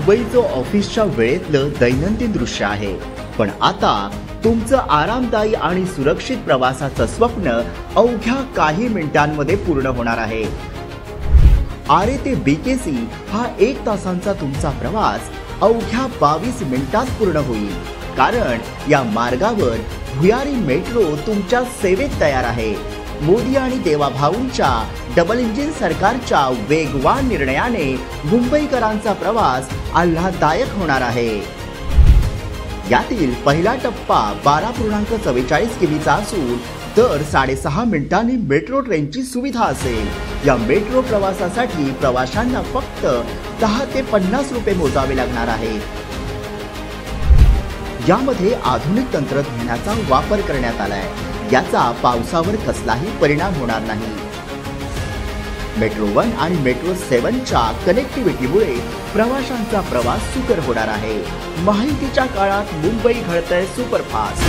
मुंबईचं ऑफिसच्या वेळेतलं दैनंदिन दृश्य आहे, पण आता तुमचं आरामदायी आणि सुरक्षित प्रवासाचं स्वप्न अवघ्या काही मिनिटांमध्ये पूर्ण होणार आहे। आरे ते BKC हा 1 तासांचा तुमचा प्रवास अवघ्या 22 मिनिटात पूर्ण होईल, कारण या मार्गावर भुयारी मेट्रो तुमच्या सेवेत तयार आहे। मोदी आणि देवाभाऊंच्या डबल इंजिन सरकारच्या वेगवान निर्णयाने मुंबईकरांचा प्रवास आल्हाददायक होणार आहे। यातील पहिला टप्पा 12.44 किमीचा असून दर 6.5 मिनिटांनी मेट्रो ट्रेनची सुविधा असेल। या मेट्रो प्रवासासाठी प्रवाशांना फक्त 10 ते 50 रुपये मोजावे लागणार आहे। यामध्ये आधुनिक तंत्रज्ञानाचा वापर करण्यात आलाय, याचा पावसावर कसलाही परिणाम होणार नाही। मेट्रो 1 आणि मेट्रो 7च्या कनेक्टिव्हिटीमुळे प्रवाशांचा प्रवास सुकर होणार आहे। माहितीच्या काळात मुंबई घडतंय सुपरफास्ट।